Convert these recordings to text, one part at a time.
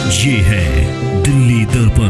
ये है दिल्ली दर्पण।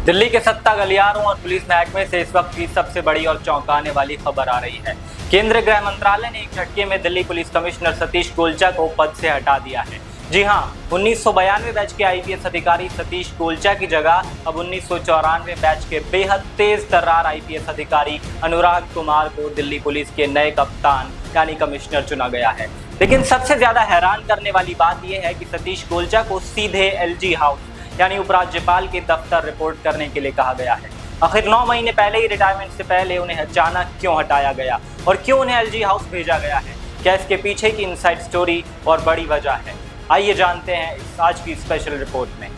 दिल्ली के सत्ता गलियारों और पुलिस महकमे से इस वक्त की सबसे बड़ी और चौंकाने वाली खबर आ रही है। केंद्रीय गृह मंत्रालय ने एक झटके में दिल्ली पुलिस कमिश्नर सतीश गोलचा को पद से हटा दिया है। जी हां, 1992 बैच के आईपीएस अधिकारी सतीश गोलचा की जगह अब 1994 बैच के बेहद तेज तर्रार आईपीएस अधिकारी अनुराग कुमार को दिल्ली पुलिस के नए कप्तान यानी कमिश्नर चुना गया है। लेकिन सबसे ज्यादा हैरान करने वाली बात यह है कि सतीश गोलचा को सीधे एलजी हाउस यानी उपराज्यपाल के दफ्तर रिपोर्ट करने के लिए कहा गया है। आखिर 9 महीने पहले ही रिटायरमेंट से पहले उन्हें अचानक क्यों हटाया गया और क्यों उन्हें एलजी हाउस भेजा गया है? क्या इसके पीछे की इनसाइड स्टोरी और बड़ी वजह है? आइए जानते हैं इस आज की स्पेशल रिपोर्ट में।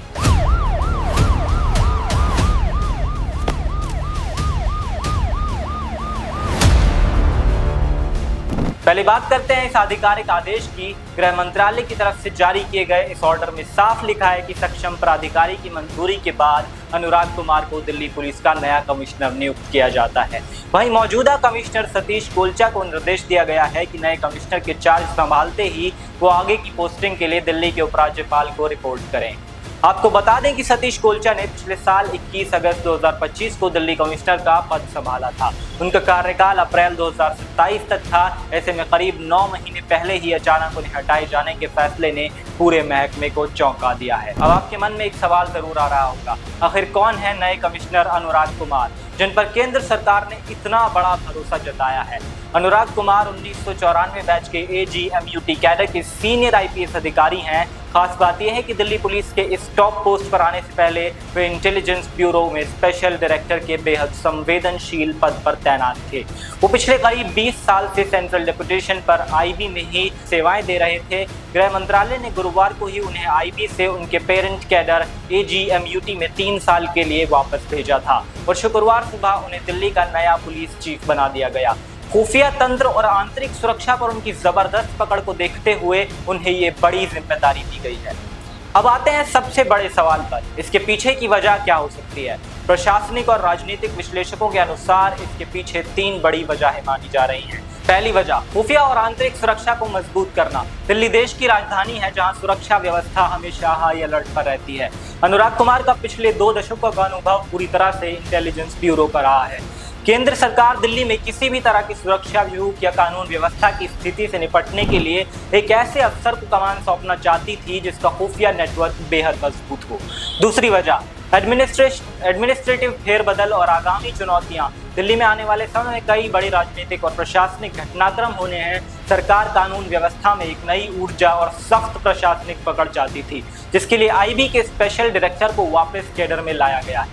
पहले बात करते हैं इस आधिकारिक आदेश की। गृह मंत्रालय की तरफ से जारी किए गए इस ऑर्डर में साफ लिखा है कि सक्षम प्राधिकारी की मंजूरी के बाद अनुराग कुमार को दिल्ली पुलिस का नया कमिश्नर नियुक्त किया जाता है। वहीं मौजूदा कमिश्नर सतीश गोलचा को निर्देश दिया गया है कि नए कमिश्नर के चार्ज संभालते ही वो आगे की पोस्टिंग के लिए दिल्ली के उपराज्यपाल को रिपोर्ट करें। आपको बता दें कि सतीश गोलचा ने पिछले साल 21 अगस्त 2025 को दिल्ली कमिश्नर का पद संभाला था। उनका कार्यकाल अप्रैल 2027 तक था। ऐसे में करीब 9 महीने पहले ही अचानक उन्हें हटाए जाने के फैसले ने पूरे महकमे को चौंका दिया है। अब आपके मन में एक सवाल जरूर आ रहा होगा, आखिर कौन है नए कमिश्नर अनुराग कुमार जिन पर केंद्र सरकार ने इतना बड़ा भरोसा जताया है? अनुराग कुमार 1994 बैच के AGMUT कैडर के सीनियर आईपीएस अधिकारी हैं। खास बात यह है कि दिल्ली पुलिस के इस टॉप पोस्ट पर आने से पहले वे इंटेलिजेंस ब्यूरो में स्पेशल डायरेक्टर के बेहद संवेदनशील पद पर तैनात थे। वो पिछले करीब 20 साल से सेंट्रल डेपुटेशन पर आईबी में ही सेवाएं दे रहे थे। गृह मंत्रालय ने गुरुवार को ही उन्हें आईबी से उनके पेरेंट कैडर AGMUT में 3 साल के लिए वापस भेजा था और शुक्रवार सुबह उन्हें दिल्ली का नया पुलिस चीफ बना दिया गया। खुफिया तंत्र और आंतरिक सुरक्षा पर उनकी जबरदस्त पकड़ को देखते हुए उन्हें ये बड़ी जिम्मेदारी दी गई है। अब आते हैं सबसे बड़े सवाल पर, इसके पीछे की वजह क्या हो सकती है? प्रशासनिक और राजनीतिक विश्लेषकों के अनुसार इसके पीछे 3 बड़ी वजहें मानी जा रही हैं। पहली वजह, खुफिया और आंतरिक सुरक्षा को मजबूत करना। दिल्ली देश की राजधानी है जहां सुरक्षा व्यवस्था हमेशा हाई अलर्ट पर रहती है। अनुराग कुमार का पिछले 2 दशकों का अनुभव पूरी तरह से इंटेलिजेंस ब्यूरो का रहा है। केंद्र सरकार दिल्ली में किसी भी तरह की सुरक्षा व्यूह या कानून व्यवस्था की स्थिति से निपटने के लिए एक ऐसे अफसर को कमान सौंपना चाहती थी जिसका खुफिया नेटवर्क बेहद मजबूत हो। दूसरी वजह, एडमिनिस्ट्रेटिव फेरबदल और आगामी चुनौतियां। दिल्ली में आने वाले समय में कई बड़े राजनीतिक और प्रशासनिक घटनाक्रम होने हैं। सरकार कानून व्यवस्था में एक नई ऊर्जा और सख्त प्रशासनिक पकड़ चाहती थी, जिसके लिए आईबी के स्पेशल डायरेक्टर को वापस कैडर में लाया गया है।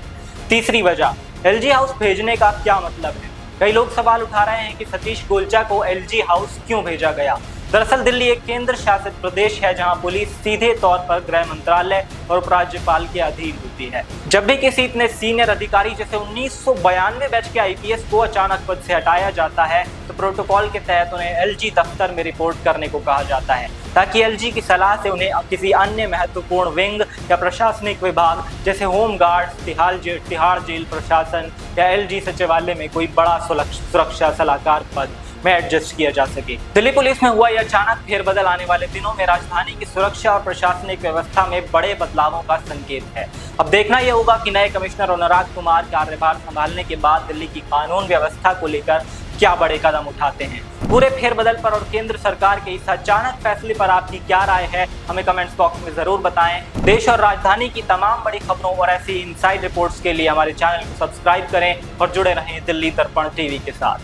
तीसरी वजह, एलजी हाउस भेजने का क्या मतलब है? कई लोग सवाल उठा रहे हैं कि सतीश गोलचा को एलजी हाउस क्यों भेजा गया। दरअसल दिल्ली एक केंद्र शासित प्रदेश है जहां पुलिस सीधे तौर पर गृह मंत्रालय और उपराज्यपाल के अधीन होती है। जब भी किसी इतने सीनियर अधिकारी जैसे 1992 बैच के आईपीएस को अचानक पद से हटाया जाता है तो प्रोटोकॉल के तहत उन्हें एलजी दफ्तर में रिपोर्ट करने को कहा जाता है, ताकि एलजी की सलाह से उन्हें किसी अन्य महत्वपूर्ण विंग या प्रशासनिक विभाग जैसे होम गार्ड, तिहाड़ जेल प्रशासन या एलजी सचिवालय में कोई बड़ा सुरक्षा सलाहकार पद में एडजस्ट किया जा सके। दिल्ली पुलिस में हुआ यह अचानक फेरबदल आने वाले दिनों में राजधानी की सुरक्षा और प्रशासनिक व्यवस्था में बड़े बदलावों का संकेत है। अब देखना यह होगा कि नए कमिश्नर अनुराग कुमार कार्यभार संभालने के बाद दिल्ली की कानून व्यवस्था को लेकर क्या बड़े कदम उठाते हैं। पूरे फेरबदल पर और केंद्र सरकार के इस अचानक फैसले पर आपकी क्या राय है, हमें कमेंट्स बॉक्स में जरूर बताएं। देश और राजधानी की तमाम बड़ी खबरों और ऐसी इनसाइड रिपोर्ट्स के लिए हमारे चैनल को सब्सक्राइब करें और जुड़े रहें दिल्ली दर्पण टीवी के साथ।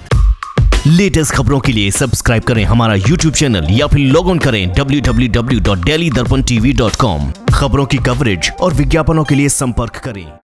लेटेस्ट खबरों के लिए सब्सक्राइब करें हमारा YouTube चैनल या फिर लॉग ऑन करें www.delhidarpantv.com। खबरों की कवरेज और विज्ञापनों के लिए संपर्क करें।